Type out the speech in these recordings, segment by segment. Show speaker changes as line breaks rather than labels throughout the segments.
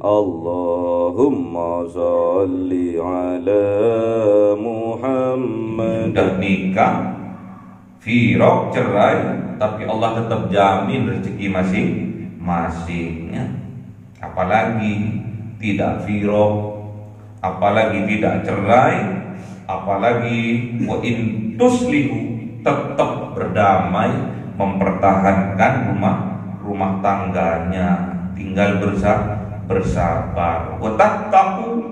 Allahumma sholli ala Muhammad.
Sudah nikah, firaq, cerai, tapi Allah tetap jamin rezeki masing-masingnya. Apalagi tidak firaq, apalagi tidak cerai, apalagi wa in tuslihu, tetap berdamai, mempertahankan rumah tangganya, tinggal bersabar. Wa tattaqu,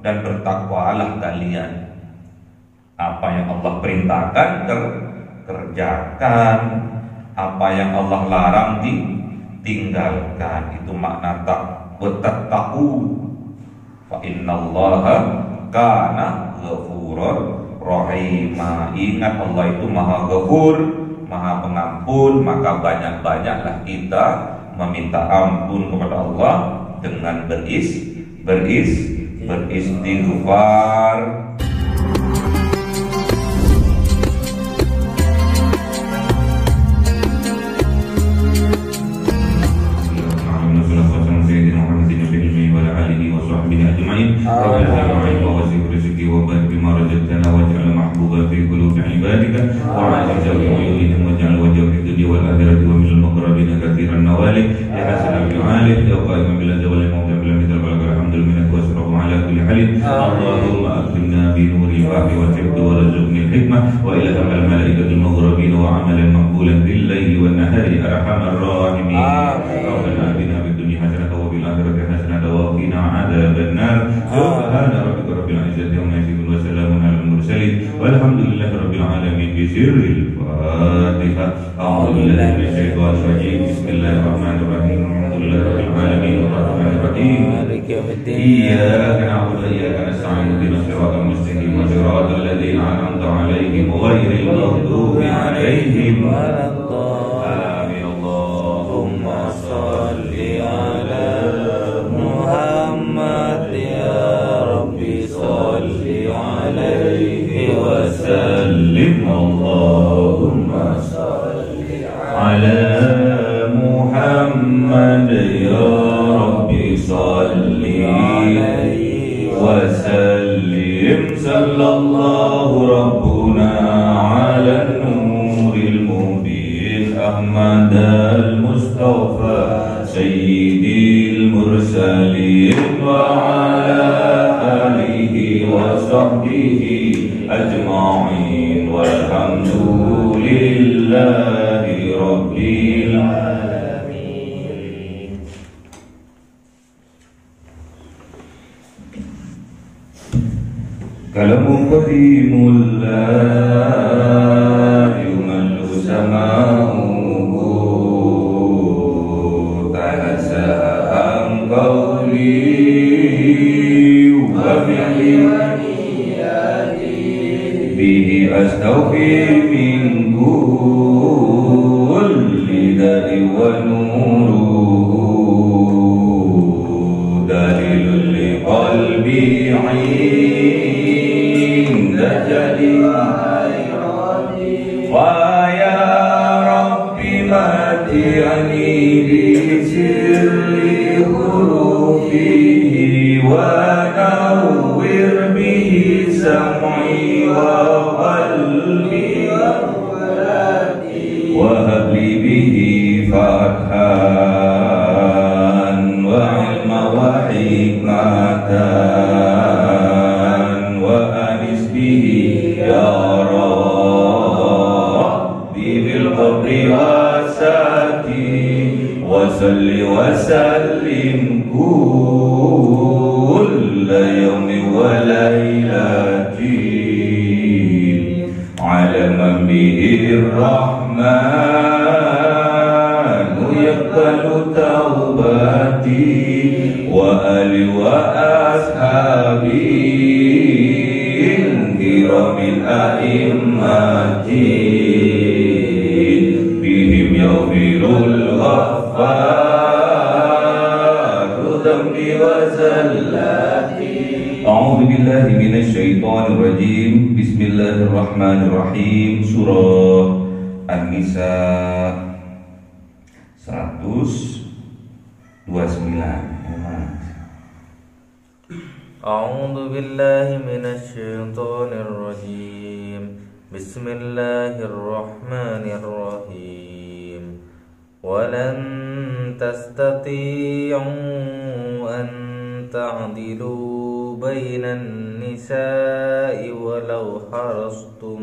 dan bertakwalah kalian. Apa yang Allah perintahkan kerjakan, apa yang Allah larang tinggalkan. Itu makna wattaqu fa innallaha kana ghafurur rahima. Ingat, Allah itu Maha Ghafur, Maha Pengampun, maka banyak-banyaklah kita meminta ampun kepada Allah dengan beristighfar. Allahumma akrimna bi nuri fahmi wa hifdhi wa rzuqni al-hikmah wa ilham al-malaikati al-mughrabin wa amalan maqbulan bil laili wan nahari arhamar rahimin. Rabbana atina fid dunya hasanatan wa fil akhirati hasanatan wa qina adzaban nar. Subhana rabbika rabbil izzati amma yasifun wa salamun alal mursalin walhamdulillahi rabbil alamin. Bi sirril Fatihah. A'udzu billahi minasy syaithanir rajim. Bismillahirrahmanirrahim. Alhamdulillahi rabbil alamin arrahmanir rahim. Iyyaka na'budu wa iyyaka nasta'in. Ihdinas siratal mustaqim. Siratal ladzina an'amta 'alaihim ghairil maghdubi 'alaihim waladdallin. Allahumma shalli 'ala Muhammad ya Rabbi shalli 'alaihi wa sallim. Allahumma shalli 'ala Muhammad ya Rabbi shalli 'alaihi wa sallim. Sallallahu rabbuna 'ala nuril mubin Ahmad al-Mustafa sayyidil mursalin wa 'ala alihi wa sahbihi ajma'in walhamdulillahi rabbil alamin. Kalamu qadimul la yumallu sama'uhu tanasa'am qawli wa fi'li bihi astaghfir min kulli da'i wa nuruhu dalilul li qalbi wa ya Rabbi mati'ani bi sirri hurufihi wa nawwir bihi sam'i wa qalbi wa habli bihi fathan wa ilma wa hikmatan wa anis bihi ya wasalli wasallim kulla yawmi wa laylatin ala man bihi rahman yaqbalu taubati wa ali wa ashabi kiramil a'immati bihim yaghfirul ghaffar dhambi wa zallati. A'udzu billahi minasy syaithanir rajim. Bismillahirrahmanirrahim. Surah An-Nisa 129.
أعوذ بالله من الشيطان الرجيم بسم الله الرحمن الرحيم ولن تستطيعوا أن تعدلوا بين النساء ولو حرصتم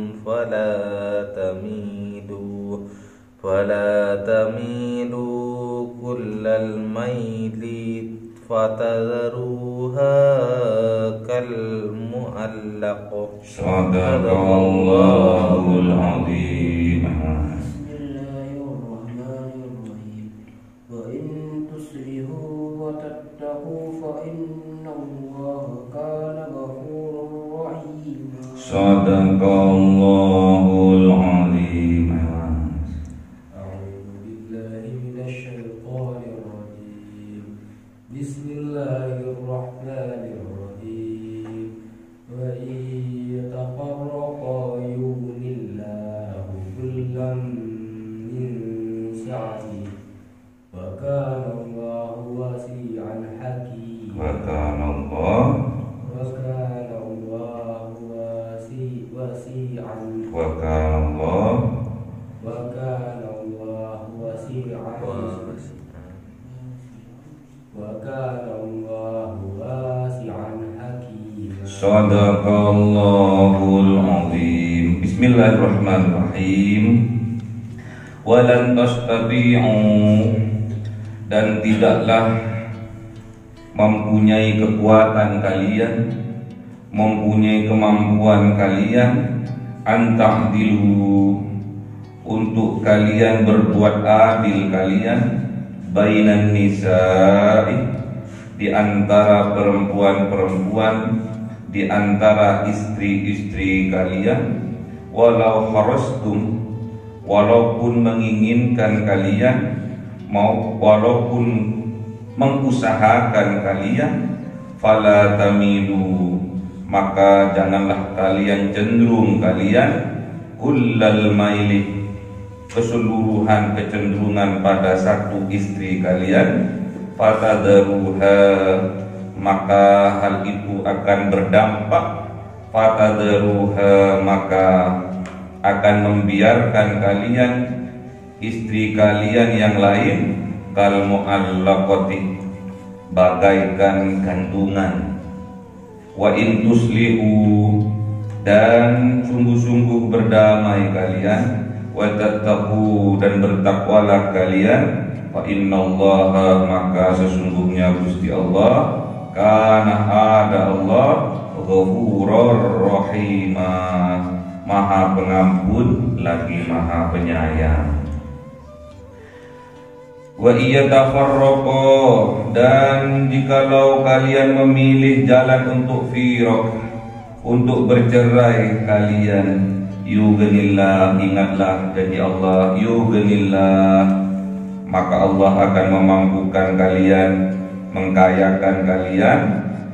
فلا تميلوا كل الميل فتذروها كالمعلق.
Sadaqallahul azim.
Bismillahirrahmanirrahim. Wa in tuslihu wa tattaqu fa innallaha kana ghafurur rahim.
Sadaqallahul azim.
A'udzu billahi minasy syaithanir rajim. Bismillahirrahmanirrahim. Wa yatafarraqa yughnillahu kullam min sa'atihi wa kana Allahu wasi'an hakim.
Wa kana
Allahu wasi'an hakim.
Sadaqallahul azim. Bismillahirrahmanirrahim. Walan tastati'u, dan tidaklah mempunyai kekuatan kalian, mempunyai kemampuan kalian, anta'dilu, untuk kalian berbuat adil kalian, bainan nisa'i, di antara perempuan-perempuan, di antara istri-istri kalian, walau harastum, walaupun menginginkan kalian, walaupun mengusahakan kalian, fala tamilu, maka janganlah kalian cenderung kalian kullal maili, keseluruhan kecenderungan pada satu istri kalian, fatadruha, maka hal itu akan berdampak, fatadruha, maka akan membiarkan kalian istri kalian yang lain kal mu'allaqati, bagaikan gantungan. Wa in tuslihu, dan sungguh-sungguh berdamai kalian, wa tattaqu, dan bertakwalah kalian, fa innallaha, maka sesungguhnya Gusti Allah, kana ada Allah, ghafurur rahimah, maha pengampun lagi maha penyayang. Wa iya tafarraqa, dan jikalau kalian memilih jalan untuk firaq, untuk bercerai kalian, yughnillah, ingatlah janji Allah, yughnillah, maka Allah akan memampukan kalian, mengkayakan kalian,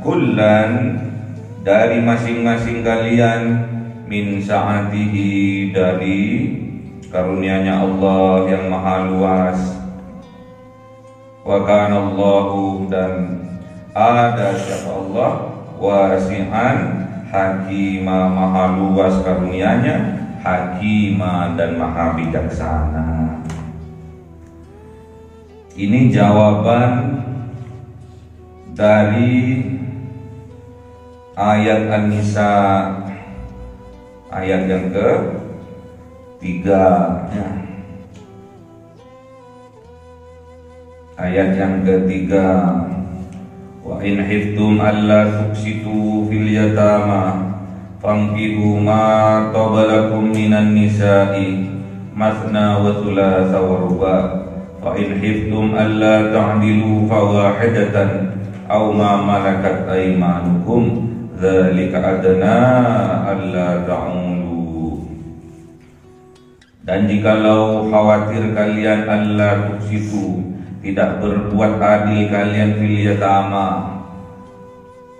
kullan, dari masing-masing kalian, min sa'atihi, dari karunia-Nya Allah yang maha luas. Wa kana Allahu, dan ada siapa Allah, wasi'an hakima, maha luas karunia-Nya, hakima, dan maha bijaksana. Ini jawaban dari ayat An-Nisa, ayat yang ke-3 ya. Ayat yang ke-3, wa in khiftum alla tuqsitu fil yatama fankihu ma tabalakum minan nisa'i masna wa thulatha wa ruba, fa in khiftum alla ta'dilu fawahidatan aw ma malakat aymanukum dzalika adna alla ta'ulu. Dan jikalau khawatir kalian alla tuqsitu, tidak berbuat adil kalian fil yatama,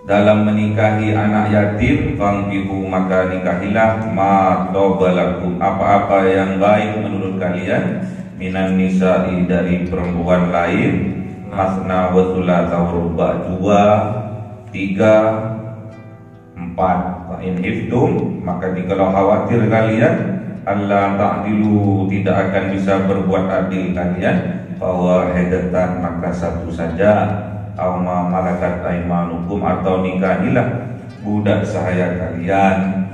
dalam menikahi anak yatim, fangkihu, maka nikahilah ma tabalakum, apa-apa yang baik menurut kalian, minan nisa'i, dari perempuan lain, masna wa thulatha wa ruba, 2 4. Fa in hiftum, maka jikalau khawatir kalian Allah ta'dilu, tidak akan bisa berbuat adil kalian, fawahidatan, maka satu saja, aw ma malakat aymanukum, atau nikahilah budak sahaya kalian.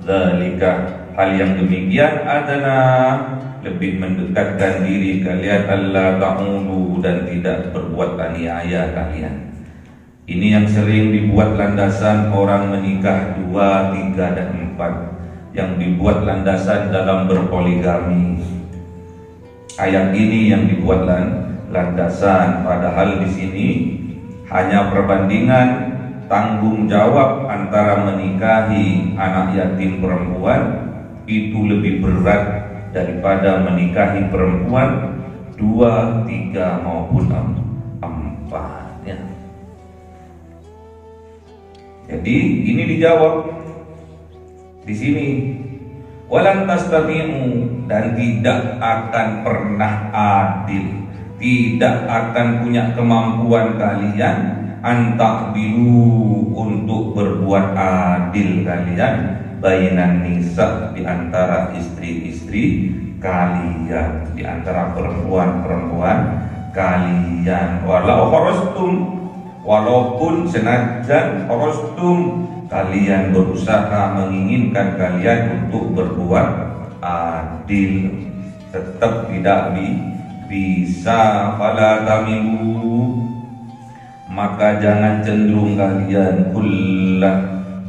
Dzalika, hal yang demikian adana, lebih mendekatkan diri kalian, Allah ta'ulu, dan tidak berbuat aniaya kalian. Ini yang sering dibuat landasan orang menikah 2, 3, dan 4, yang dibuat landasan dalam berpoligami. Ayat ini yang dibuat landasan, padahal di sini hanya perbandingan tanggung jawab antara menikahi anak yatim perempuan itu lebih berat daripada menikahi perempuan 2, 3 maupun 4 ya. Jadi ini dijawab di sini, walan tastati'u, dan tidak akan pernah adil, tidak akan punya kemampuan kalian anta'dilu, untuk berbuat adil kalian, bainan nisa, di antara istri-istri kalian, di antara perempuan-perempuan kalian. Walau kharastum, walaupun senajan kharastum, kalian berusaha menginginkan kalian untuk berbuat adil, tetap tidak bisa. Fala tamilu, maka jangan cenderung kalian, kullah,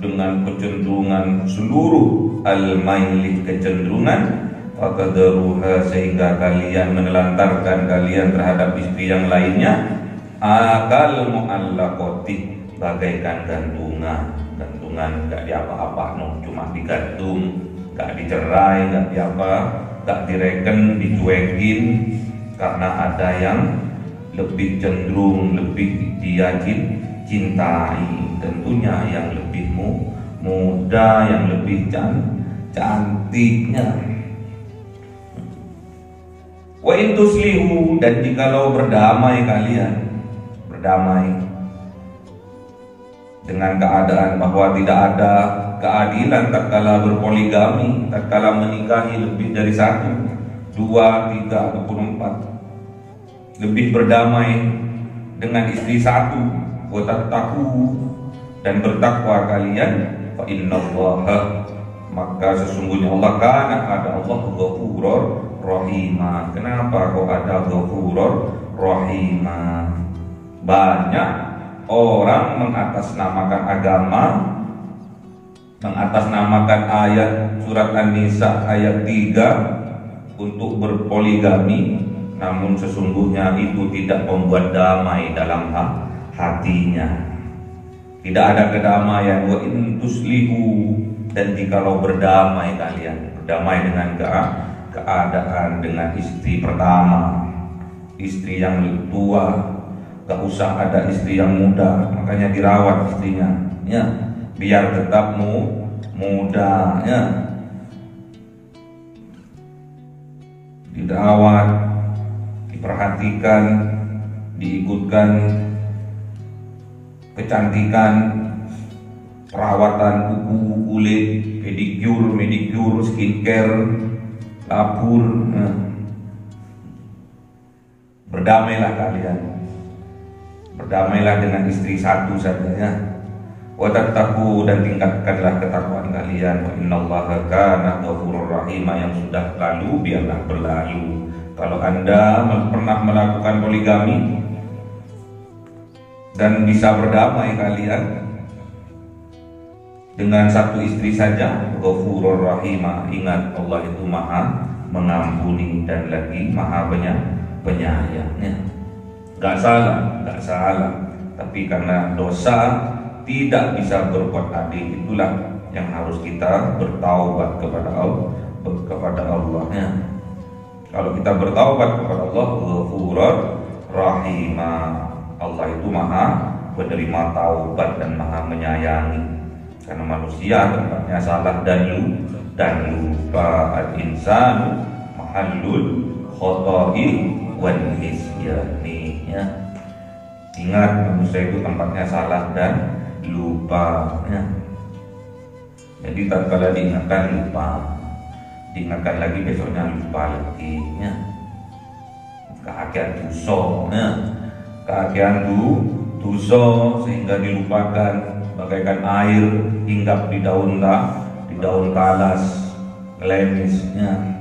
dengan kecenderungan seluruh, al-maili, kecenderungan, fakadaruha, sehingga kalian menelantarkan kalian terhadap istri yang lainnya, akal mu'allaqati, bagaikan gantungan gak diapa-apa, cuma digantung, gak dicerai, gak diapa, gak direken, dicuekin, karena ada yang lebih cenderung, lebih dia cintai, tentunya yang lebih muda, yang lebih cantiknya. Wa in tuslihu, dan jikalau berdamai kalian, berdamai dengan keadaan bahwa tidak ada keadilan tatkala berpoligami, tatkala menikahi lebih dari 1, 2, 3 ataupun 4, lebih berdamai dengan istri 1, wa tattaqu, dan bertakwa kalian, fa innallaha, maka sesungguhnya Allah, kana, ada Allah, ghafurur rahima. Kenapa kok ada ghafurur rahima? Banyak orang mengatasnamakan agama, mengatasnamakan ayat surat An-Nisa ayat 3 untuk berpoligami, namun sesungguhnya itu tidak membuat damai dalam hatinya. Tidak ada kedamaian. Wa in tuslihu, dan jikalau berdamai kalian, berdamai dengan keadaan dengan istri pertama, istri yang tua, gak usah ada istri yang muda, makanya dirawat istrinya, ya, biar tetap muda, ya, dirawat, diperhatikan, diikutkan kecantikan, perawatan kuku, kulit, pedicure, skincare, lapur, ya. Berdamailah kalian, berdamailah dengan istri 1 saja, ya. Wa tattaqu, dan tingkatkanlah ketakwaan kalian. Wa innallaha kana ghafurur rahim, yang sudah lalu biarlah berlalu. Kalau Anda pernah melakukan poligami dan bisa berdamai kalian dengan 1 istri saja, ghafurur rahim, ingat Allah itu Maha mengampuni dan lagi Maha penyayangnya. Gak salah, tapi karena dosa tidak bisa berbuat adil, itulah yang harus kita bertaubat kepada Allah, ya. Kalau kita bertaubat kepada Allah, ghafurur rahim, Allah itu Maha penerima taubat dan Maha menyayangi. Karena manusia tempatnya salah dan lupa, al-insanu mahallul khoto'i wan nisyani, ya. Ingat, manusia itu tempatnya salah lupa ya. Jadi tatkala diingatkan lupa, diingatkan lagi besoknya lupa lagi ya. Keakian dosa ya. Keakian dosa sehingga dilupakan, bagaikan air hinggap di daun talas lemisnya,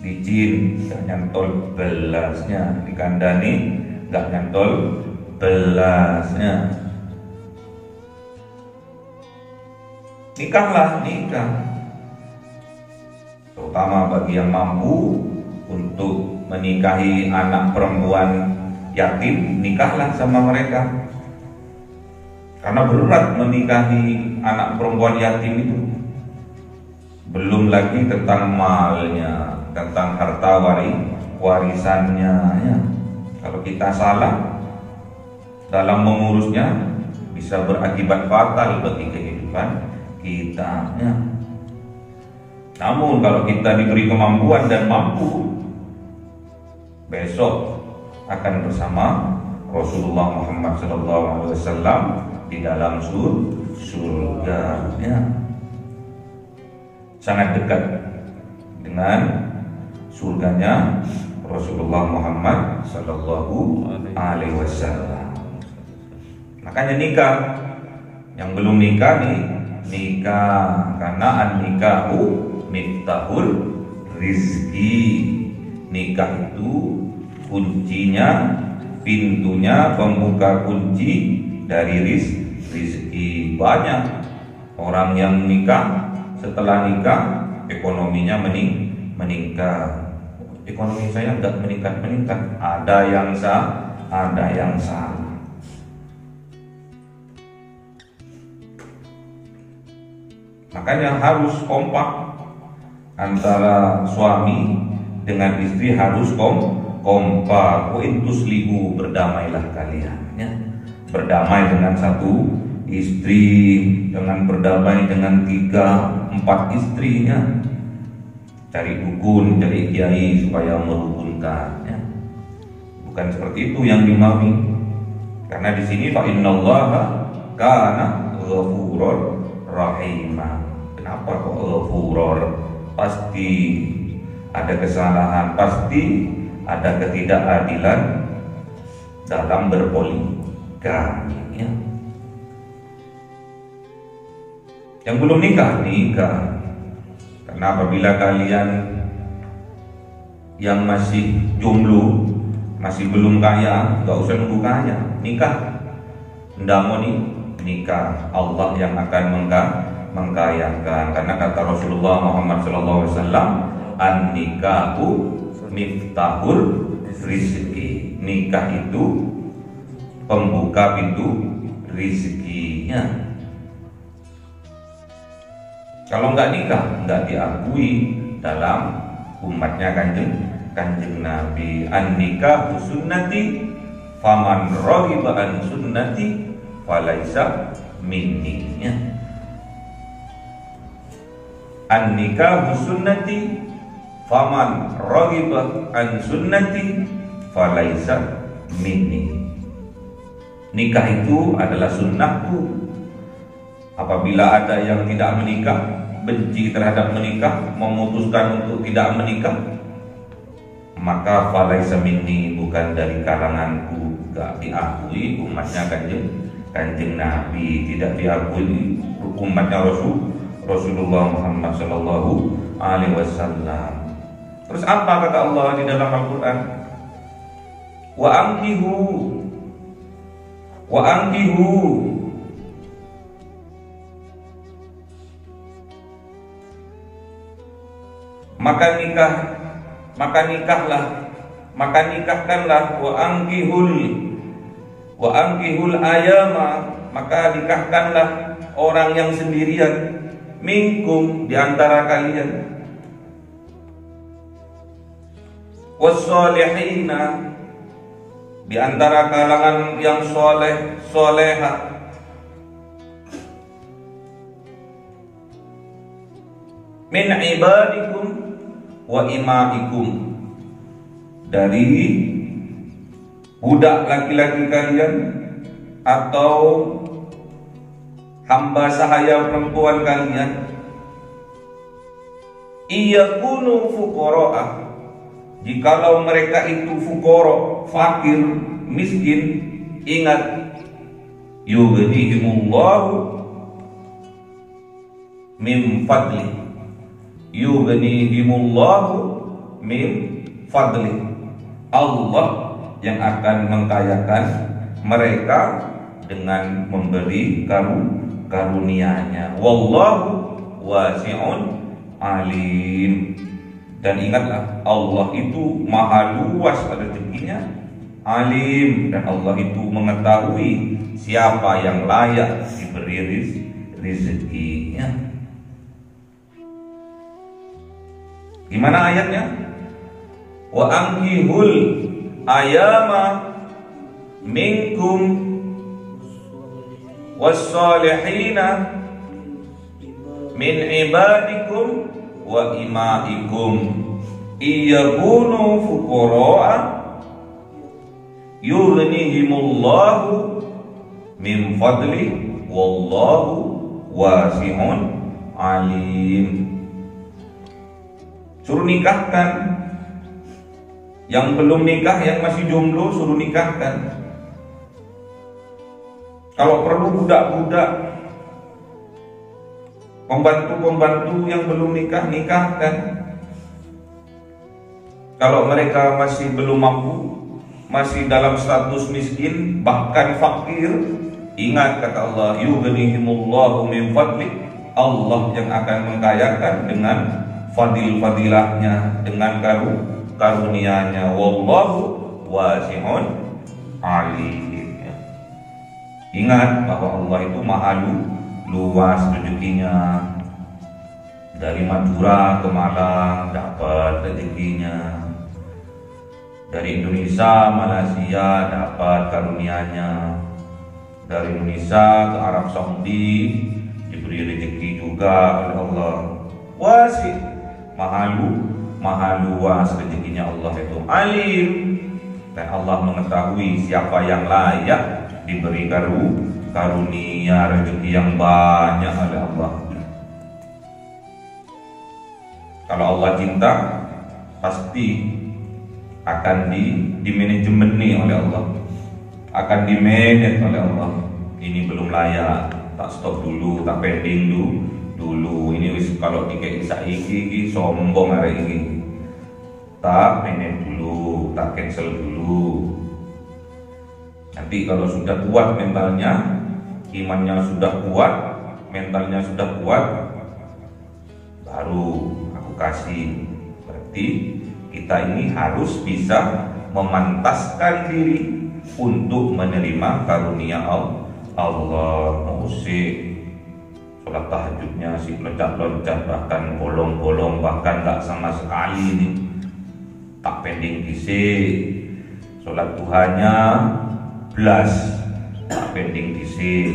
licin gak nyantol belasnya, dikandani gak nyantol belasnya. Nikah, terutama bagi yang mampu untuk menikahi anak perempuan yatim, nikahlah sama mereka. Karena berat menikahi anak perempuan yatim itu. Belum lagi tentang malnya, tentang harta warisannya ya. Kalau kita salah dalam mengurusnya, bisa berakibat fatal bagi kehidupan kita ya. Namun kalau kita diberi kemampuan dan mampu, besok akan bersama Rasulullah Muhammad SAW di dalam surga ya. Sangat dekat dengan surganya Rasulullah Muhammad SAW. Makanya nikah. Yang belum nikah nih, nikah, karena an-nikahu miftahul rizki. Nikah itu kuncinya, pintunya, pembuka kunci dari rizki. Banyak orang yang nikah, setelah nikah ekonominya meningkat. Ekonomi saya enggak meningkat. Ada yang sah, ada yang salah. Makanya harus kompak antara suami dengan istri, harus kompak. Wa in tuslihu, berdamailah kalian ya. Berdamai dengan satu istri, jangan berdamai dengan 3-4 istrinya. Cari dukun, cari kiai supaya merukunkan ya. Bukan seperti itu yang dimaui. Karena di sini fa innallaha kana ghafurur rahimah. Kenapa kok ghafurur? Pasti ada kesalahan, pasti ada ketidakadilan dalam berpoligami ya. Yang belum nikah. Karena apabila kalian yang masih jomblo, masih belum kaya, gak usah nunggu kaya, nikah. Nggak mau nikah, Allah yang akan mengkayakan. Karena kata Rasulullah Muhammad SAW, an-nikahu miftahul rizki. Nikah itu pembuka pintu rizkinya. Kalau nggak nikah, nggak diakui dalam umatnya kanjeng Nabi. An-nikahu sunnati, faman raghiba an sunnati falaisa minni. An-nikahu sunnati, faman raghiba an sunnati falaisa minni. Nikah itu adalah sunnahku. Apabila ada yang tidak menikah, benci terhadap menikah, memutuskan untuk tidak menikah, maka falaisa minni, bukan dari kalanganku. Gak diakui umatnya kanjeng Nabi, tidak diakui umatnya Rasulullah Muhammad SAW. Terus apa kata Allah di dalam Al-Quran? Wa ankihu maka nikahkanlah wa ankihul ayama, maka nikahkanlah orang yang sendirian, minkum, di antara kalian, wassolihina, di antara kalangan yang soleha, min ibadikum wa imaikum, dari budak laki-laki kalian atau hamba sahaya perempuan kalian iyakunu fuqara'a, jikalau mereka itu fuqara, fakir, miskin, ingat yughnihimullahu min fadli, yughnihimullahu min fadli, Allah yang akan mengkayakan mereka dengan memberi karunia-Nya. Wallahu wasi'un alim. Dan ingatlah, Allah itu maha luas rezekinya, alim, dan Allah itu mengetahui siapa yang layak diberi rezekinya. Gimana ayatnya? Wa ankihul ayama minkum wassalihina min ibadikum wa imaikum iyakunu fuqara'a yughnihimullahu min fadli wallahu wasi'un alim. Suruh nikahkan yang belum nikah, yang masih jomblo suruh nikahkan. Kalau perlu budak-budak, pembantu-pembantu yang belum nikah, nikahkan. Kalau mereka masih belum mampu, masih dalam status miskin, bahkan fakir, ingat kata Allah, yughnihimullahu min fadli, Allah yang akan mengkayakan dengan fadil-fadilahnya, dengan karunia-Nya. Wallahu wasi'un alim. Ingat bahwa Allah itu maha luas rezekinya. Dari Madura ke Malang dapat rezekinya, dari Indonesia Malaysia dapat karunia-Nya, dari Indonesia ke Arab Saudi diberi rezeki juga oleh Allah. Wasi, maha luas rezekinya Allah itu, alim, dan Allah mengetahui siapa yang layak diberi karunia rezeki yang banyak oleh Allah. Kalau Allah cinta, pasti akan di manajemen oleh Allah, akan di manage oleh Allah. Ini belum layak, tak stop dulu, tak pending dulu. Ini wis kalau dikei saiki sombong hari ini, tak manage dulu, tak cancel dulu. Nanti kalau sudah kuat mentalnya, imannya sudah kuat, mentalnya sudah kuat, baru aku kasih. Berarti kita ini harus bisa memantaskan diri untuk menerima karunia Allah. Musik, sholat tahajudnya si loncat-loncat, bahkan bolong-bolong, bahkan gak sama sekali nih, tak pending disik. Sholat Tuhannya belas, tak pending disik.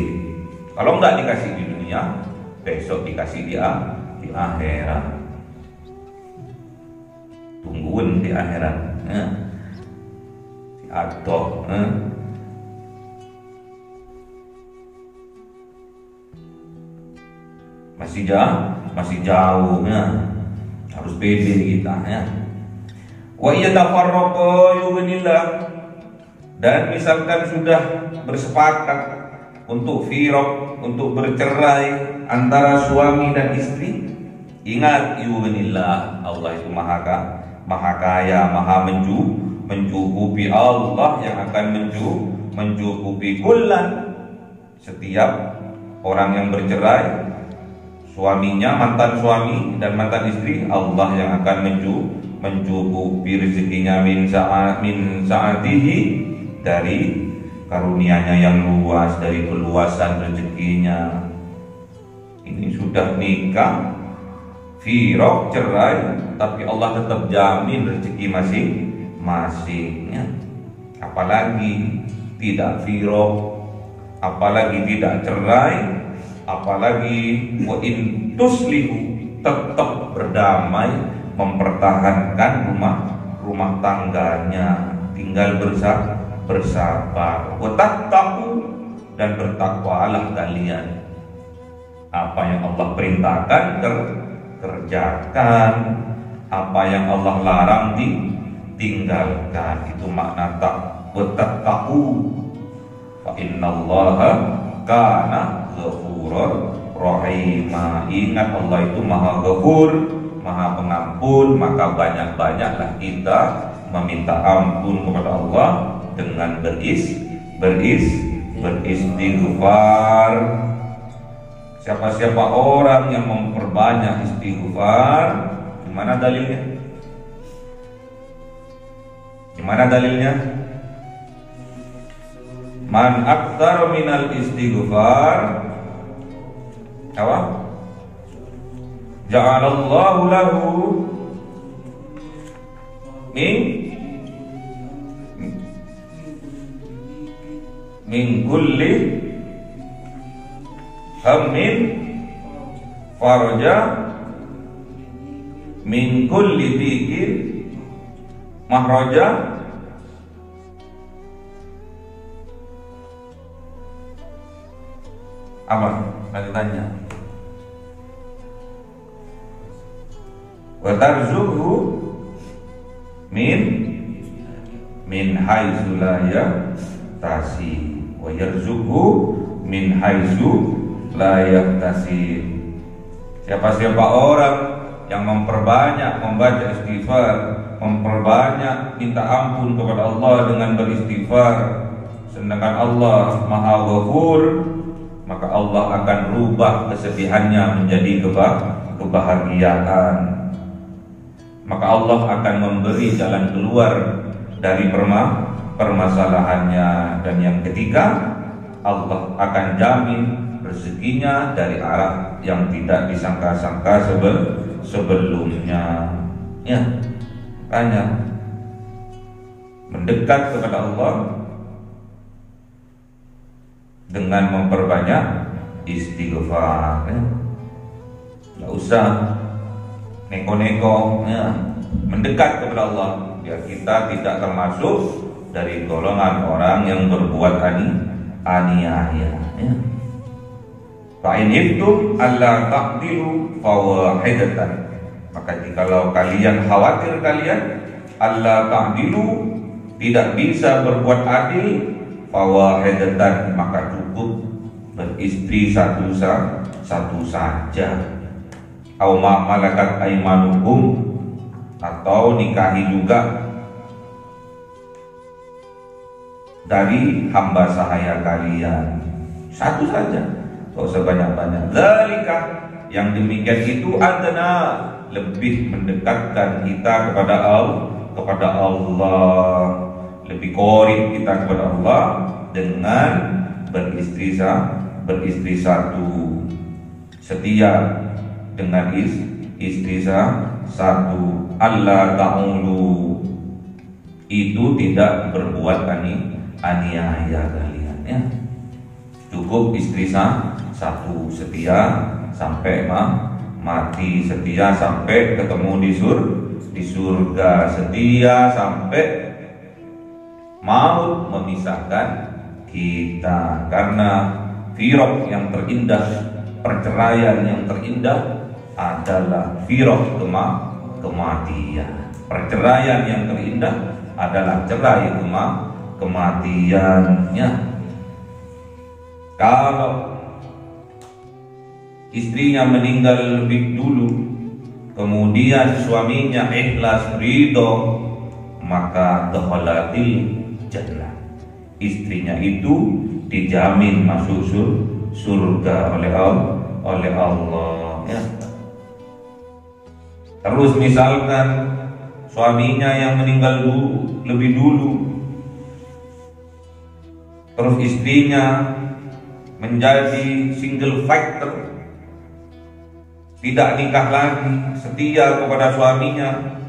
Kalau nggak dikasih di dunia, besok dikasih di akhirat. Tungguin di akhirat, si adoh, masih jauh, harus pede kita, ya. Wa yatafarraqa yughnillah. Dan misalkan sudah bersepakat untuk firaq, untuk bercerai antara suami dan istri, ingat yughnillah, Allah itu maha kaya, maha mencukupi. Allah yang akan mencukupi kullan, setiap orang yang bercerai, suaminya, mantan suami dan mantan istri, Allah yang akan mencukupi rezekinya min sa'atihi, dari karunia-Nya yang luas, dari keluasan rezekinya. Ini sudah nikah, firaq, cerai, tapi Allah tetap jamin rezeki masing-masingnya. Apalagi tidak firaq, apalagi tidak cerai, apalagi wa in tuslihu, tetap berdamai, mempertahankan rumah tangganya, tinggal bersabar. Wa tattaqu, dan bertakwalah kalian. Apa yang Allah perintahkan kerjakan, apa yang Allah larang ditinggalkan. Itu makna wattaqu fa innallaha kana ghafurur rahima. Ingat, Allah itu Maha Ghafur, Maha Pengampun, maka banyak-banyaklah kita meminta ampun kepada Allah dengan beristighfar. Siapa-siapa orang yang memperbanyak istighfar, gimana dalilnya? Gimana dalilnya? Man aktsar minal istighfar apa? Ja'alallahu lahu min kulli hammin farja min kulli dhiqin mahraja. Apa lanjutannya? Wa tarzuqhu min haitsu la yahtasib wa yarzuqhu min haitsu la yahtasib. Siapa-siapa orang yang memperbanyak membaca istighfar, memperbanyak minta ampun kepada Allah dengan beristighfar, sedangkan Allah Maha Ghafur, maka Allah akan rubah kesedihannya menjadi kebahagiaan. Maka Allah akan memberi jalan keluar dari permasalahannya. Dan yang ketiga, Allah akan jamin rezekinya dari arah yang tidak disangka-sangka sebelumnya. Ya, makanya mendekat kepada Allah dengan memperbanyak istighfar. Ya. Nggak usah neko-neko, ya. Mendekat kepada Allah biar kita tidak termasuk dari golongan orang yang berbuat aniaya. Ya. Fa in iftum alla taqdilu fawahidatan. Maka jikalau kalian khawatir kalian alla taqdilu tidak bisa berbuat adil, fawahidatan, maka cukup beristri satu saja. Au ma malakat aymanukum, atau nikahi juga dari hamba sahaya kalian, satu saja, tidak usah banyak-banyak. Zalika, yang demikian itu adna, lebih mendekatkan kita kepada Allah, lebih qorib kita kepada Allah dengan beristri satu, setia dengan istri satu. Allah ta'ulu, itu tidak berbuat aniaya kalian, ya. Cukup istri satu, setia sampai mati, setia sampai ketemu di surga, setia sampai maut memisahkan kita. Karena firaq yang terindah, perceraian yang terindah adalah firaq kematian. Perceraian yang terindah adalah cerai kematiannya. Kalau istrinya meninggal lebih dulu, kemudian suaminya ikhlas ridho, maka dakhalatil jannah, istrinya itu dijamin masuk surga oleh Allah, ya. Terus misalkan suaminya yang meninggal lebih dulu, terus istrinya menjadi single factor, tidak nikah lagi, setia kepada suaminya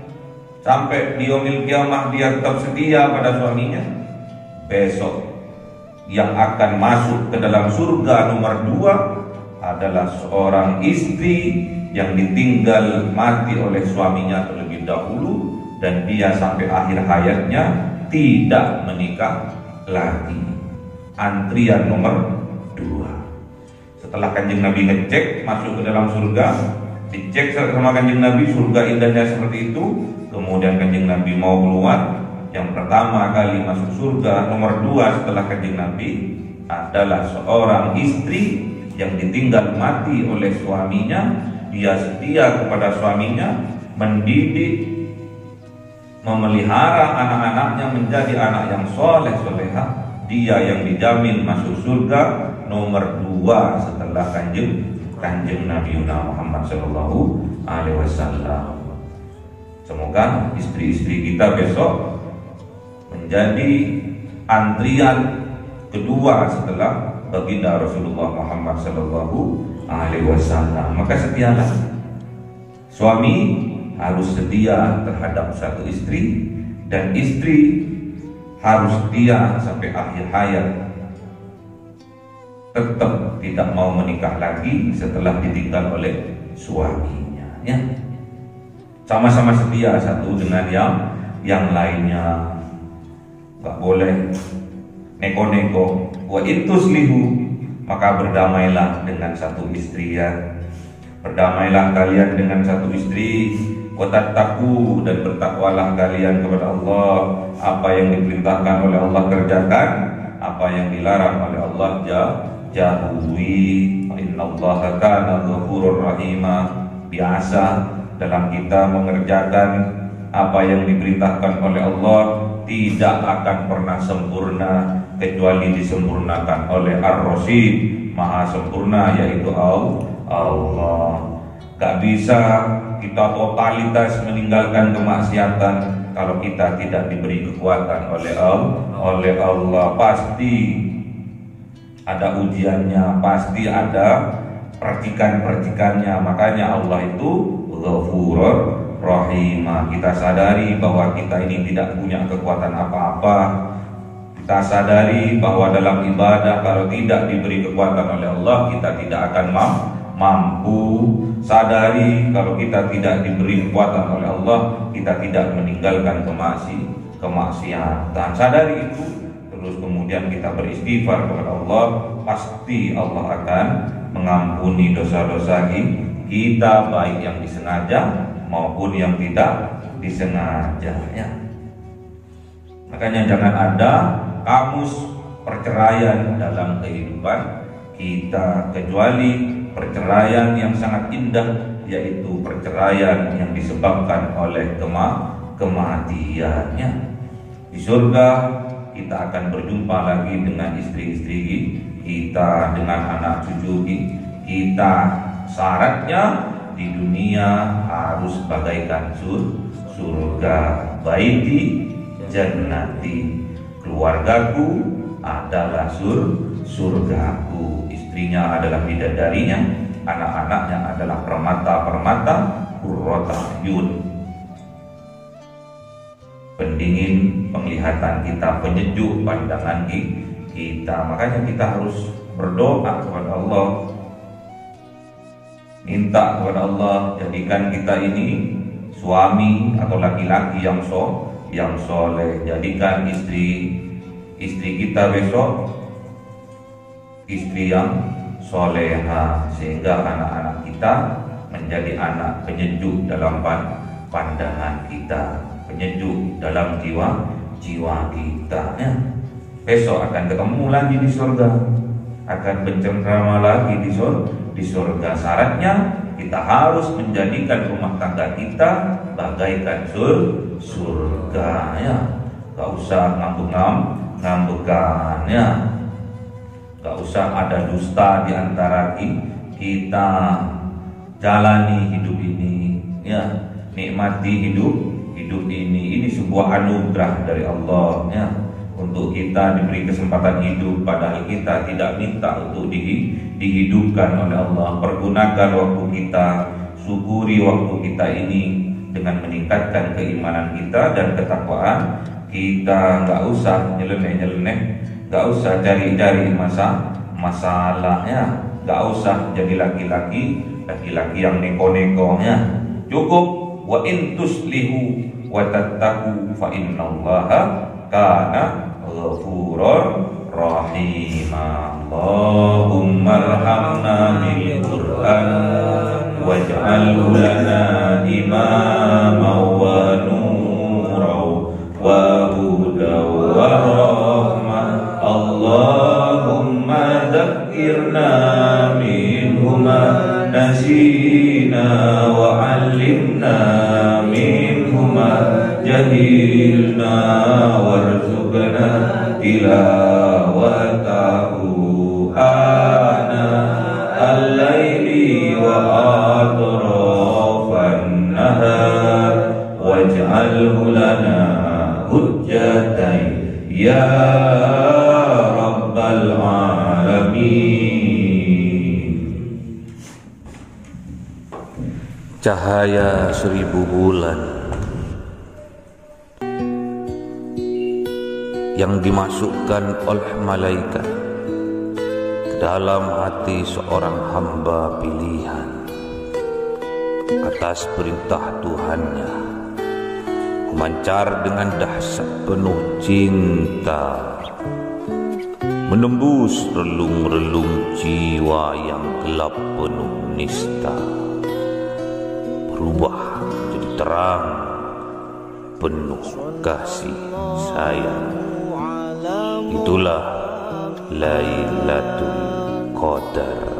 sampai di yaumil kiamah dia tetap setia pada suaminya, besok yang akan masuk ke dalam surga nomor 2 adalah seorang istri yang ditinggal mati oleh suaminya terlebih dahulu, dan dia sampai akhir hayatnya tidak menikah lagi. antrian nomor 2. Setelah Kanjeng Nabi ngecek masuk ke dalam surga, dicek sama Kanjeng Nabi surga indahnya seperti itu, kemudian Kanjeng Nabi mau keluar. Yang pertama kali masuk surga, nomor 2 setelah Kanjeng Nabi adalah seorang istri yang ditinggal mati oleh suaminya. Dia setia kepada suaminya, mendidik, memelihara anak-anaknya menjadi anak yang soleh soleha. Dia yang dijamin masuk surga nomor 2 setelah Kanjeng Nabi Muhammad Sallallahu Alaihi Wasallam. Semoga istri-istri kita besok menjadi antrian kedua setelah baginda Rasulullah Muhammad Sallallahu Alaihi Wasallam. Maka setialah. Suami harus setia terhadap satu istri, dan istri harus setia sampai akhir hayat. Tetap tidak mau menikah lagi setelah ditinggal oleh suaminya. Ya, sama-sama setia satu dengan yang lainnya. Gak boleh neko-neko. Wa intuslihu, maka berdamailah dengan satu istri ya. Berdamailah kalian dengan satu istri. Wa tattaqu, dan bertakwalah kalian kepada Allah. Apa yang diperintahkan oleh Allah kerjakan, apa yang dilarang oleh Allah jauhi. Innallaha kana ghafurur rahima. Biasa dalam kita mengerjakan apa yang diperintahkan oleh Allah tidak akan pernah sempurna kecuali disempurnakan oleh Ar-Rasyid, Maha Sempurna, yaitu Allah. Gak bisa kita totalitas meninggalkan kemaksiatan kalau kita tidak diberi kekuatan oleh Allah. Pasti ada ujiannya, pasti ada percikan-percikannya. Makanya Allah itu Ghafurur Rahimah. Kita sadari bahwa kita ini tidak punya kekuatan apa-apa. Kita sadari bahwa dalam ibadah kalau tidak diberi kekuatan oleh Allah, kita tidak akan mampu. Sadari kalau kita tidak diberi kekuatan oleh Allah, kita tidak meninggalkan kemaksiatan. Sadari itu, terus kemudian kita beristighfar kepada Allah, pasti Allah akan mengampuni dosa-dosa kita, baik yang disengaja maupun yang tidak disengaja ya. Makanya jangan ada kamus perceraian dalam kehidupan kita, kecuali perceraian yang sangat indah, yaitu perceraian yang disebabkan oleh kematiannya. Di surga kita akan berjumpa lagi dengan istri-istri kita, dengan anak cucu kita. Syaratnya di dunia harus bagaikan surga. Baiti jannati, keluargaku adalah surgaku. Istrinya adalah bidadarinya, anak-anaknya adalah permata-permata qurrata ayun, pendingin penglihatan kita, penyejuk pandangan kita. Makanya kita harus berdoa kepada Allah, minta kepada Allah, jadikan kita ini suami atau laki-laki yang soleh. Jadikan istri kita besok istri yang soleha, sehingga anak-anak kita menjadi anak penyejuk dalam pandangan kita, penyejuk dalam jiwa kita ya. Besok akan ketemu lagi di surga, akan bercengkrama lagi di surga. Syaratnya kita harus menjadikan rumah tangga kita bagaikan surga ya. Gak usah ngambek-ngambekan ya. Gak usah ada dusta di antara kita. Jalani hidup ini ya, nikmati hidup ini sebuah anugerah dari Allah ya. Untuk kita diberi kesempatan hidup, padahal kita tidak minta untuk dihidupkan oleh Allah. Pergunakan waktu kita, syukuri waktu kita ini dengan meningkatkan keimanan kita dan ketakwaan kita. Gak usah nyeleneh, gak usah cari-cari masalahnya, gak usah jadi laki-laki yang neko-neko ya. Cukup wa intuslihu wa tattaqu fa innallaha kana ghafurur rahima. Allahumma arhamna bil Qur'an waj'alhu lana imaman wa nuran wa hudan wa rahmah. Allahumma dzakkirna minhu ma nasina wa 'allimna minhu ma jahilna warzuqna tilawatahu ana al-laili wa atrafan nahar waj'alhu lana hujjatan ya rabbal alamin.
Cahaya 1000 bulan yang dimasukkan oleh malaikat ke dalam hati seorang hamba pilihan atas perintah Tuhannya, memancar dengan dahsyat penuh cinta, menembus relung-relung jiwa yang gelap penuh nista, berubah menjadi terang penuh kasih sayang. Itulah Lailatul Qadar.